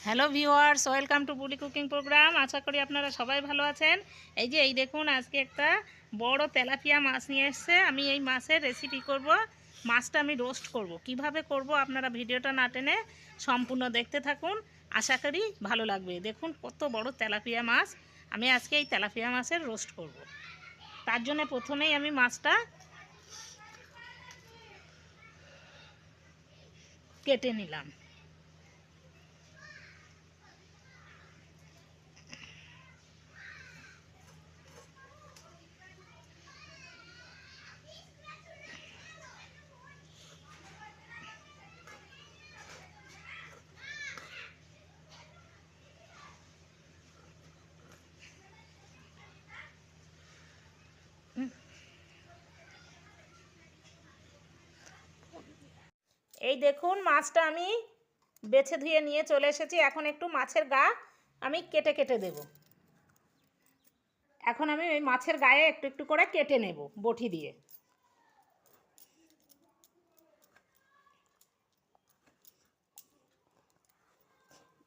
Hello viewers, welcome to Buli cooking programme. আশা করি আপনারা সবাই ভালো আছেন। এই দেখুন, আজকে একটা বড় তেলাপিয়া মাছ নিয়ে এসেছে। আমি এই মাছের রেসিপি করব। মাছটা আমি রোস্ট করব। কিভাবে করব আপনারা ভিডিওটা না টেনে সম্পূর্ণ দেখতে থাকুন। আশা করি ভালো লাগবে। দেখুন কত বড় তেলাপিয়া মাছ। আমি আজকে এই তেলাপিয়া মাছের রোস্ট করব। তার জন্য প্রথমেই আমি মাছটা কেটে নিলাম। এই দেখুন, মাছটা আমি বেছে ধুয়ে নিয়ে চলে এসেছি। এখন একটু মাছের গা আমি কেটে কেটে দেব। এখন আমি ওই মাছের গায়ে একটু একটু করে কেটে নেব বটি দিয়ে।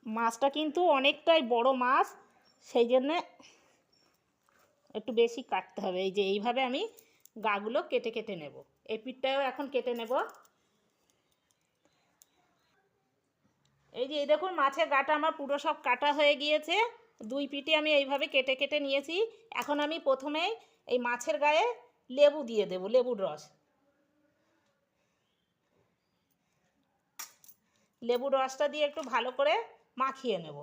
মাছটা কিন্তু অনেকটাই বড় মাছ, সেই জন্যে একটু বেশি কাটতে হবে। এই যে এইভাবে আমি গাগুলো কেটে কেটে নেব। এই পিঠটাও এখন কেটে নেব। এই দেখুন, মাছের গাটা আমার পুরো সব কাটা হয়ে গিয়েছে। দুই পিঠে আমি এইভাবে কেটে কেটে নিয়েছি। এখন আমি প্রথমেই এই মাছের গায়ে লেবু দিয়ে দেব, লেবুর রস। লেবুর রসটা দিয়ে একটু ভালো করে মাখিয়ে নেব।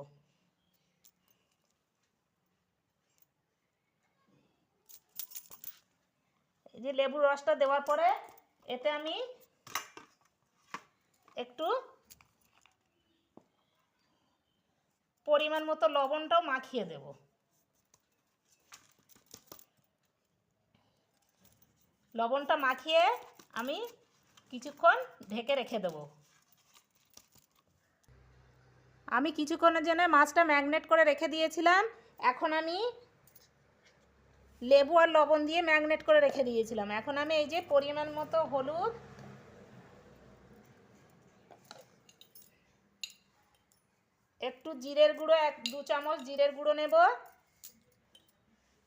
এই যে লেবুর রসটা দেওয়ার পরে এতে আমি একটু পরিমাণ মতো লবণটাও মাখিয়ে দেব। লবণটা মাখিয়ে আমি কিছুক্ষণ ঢেকে রেখে দেব। আমি কিছুক্ষণের জন্য মাছটা ম্যাগনেট করে রেখে দিয়েছিলাম। এখন আমি লেবু আর লবণ দিয়ে ম্যাগনেট করে রেখে দিয়েছিলাম। এখন আমি এই যে পরিমাণ মতো হলুদ, একটু জিরের গুঁড়ো, 2 চামচ জিরের গুঁড়ো নেব,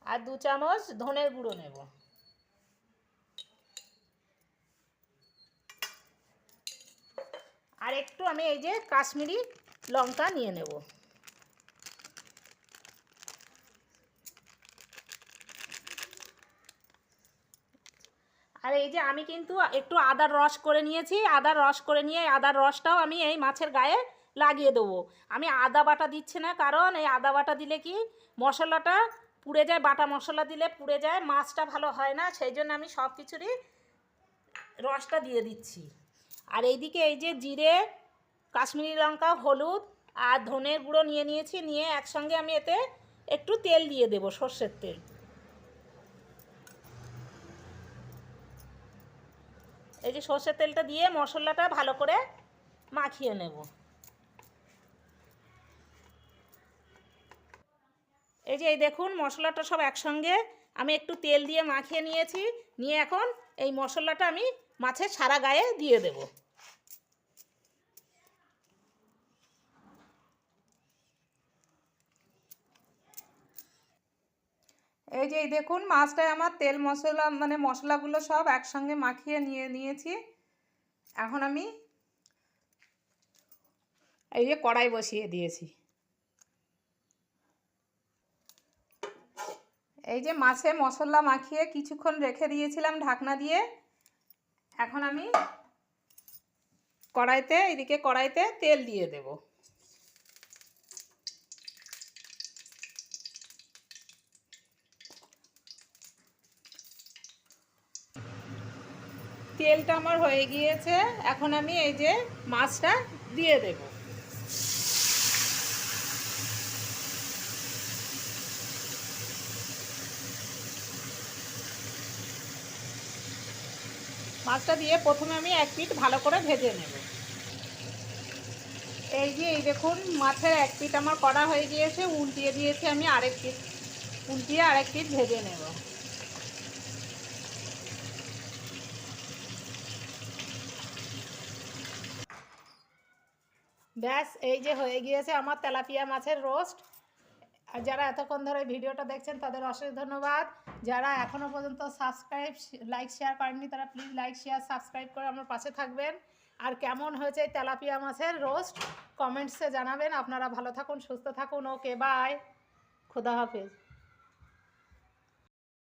আর 2 চামচ ধনের গুঁড়ো নেব। আর একটু আমি এই যে কাশ্মীরি লঙ্কা নিয়ে নেব। আর এই যে আমি কিন্তু একটু আদার রস করে নিয়েছি। আদার রস করে নিয়ে আদার রসটাও আমি এই মাছের গায়ে লাগিয়ে দেবো। আমি আদা বাটা দিচ্ছি না, কারণ এই আদা বাটা দিলে কি মশলাটা পুড়ে যায়, বাটা মশলা দিলে পুড়ে যায়, মাছটা ভালো হয় না। সেই জন্য আমি সব কিছুরই রসটা দিয়ে দিচ্ছি। আর এইদিকে এই যে জিরে, কাশ্মীরি লঙ্কা, হলুদ আর ধনের গুঁড়ো নিয়ে নিয়েছি। নিয়ে একসঙ্গে আমি এতে একটু তেল দিয়ে দেবো, সর্ষের তেল। এই যে সর্ষের তেলটা দিয়ে মশলাটা ভালো করে মাখিয়ে নেব। এই দেখুন, মশলাটা সব একসঙ্গে আমি একটু তেল দিয়ে মাখিয়ে নিয়েছি। নিয়ে এখন এই মশলাটা আমি মাছের সারা গায়ে দিয়ে দেব। এই দেখুন, মাছটায় আমার তেল মশলা মশলাগুলো সব একসঙ্গে মাখিয়ে নিয়েছি। এখন আমি এই যে কড়াই বসিয়ে দিয়েছি। এই যে মাছে মশলা মাখিয়ে কিছুক্ষণ রেখে দিয়েছিলাম ঢাকনা দিয়ে। এখন আমি কড়াইতে তেল দিয়ে দেব। তেলটা আমার হয়ে গিয়েছে। এখন আমি এই যে মাছটা দিয়ে দেব। মাছটা দিয়ে প্রথমে আমি এক পিঠ ভালো করে ভেজে নেব। এই দেখুন, মাছের এক পিঠ আমার করা হয়ে গিয়েছে। উল্টিয়ে দিয়েছি আমি আরেক পিঠ, উল্টিয়ে আরেক পিঠ ভেজে নেব। ব্যাস এই যে হয়ে গিয়েছে আমার তেলাপিয়া মাছের রোস্ট। আর যারা এতক্ষণ ধরে ভিডিওটা দেখছেন তাদের অশেষ ধন্যবাদ। যারা এখনও পর্যন্ত সাবস্ক্রাইব লাইক শেয়ার করেননি তারা প্লিজ লাইক শেয়ার সাবস্ক্রাইব করে আমার পাশে থাকবেন। আর কেমন হয়েছে এই তেলাপিয়া মাছের রোস্ট কমেন্টসে জানাবেন। আপনারা ভালো থাকুন, সুস্থ থাকুন। ওকে বাই, খোদা হাফেজ।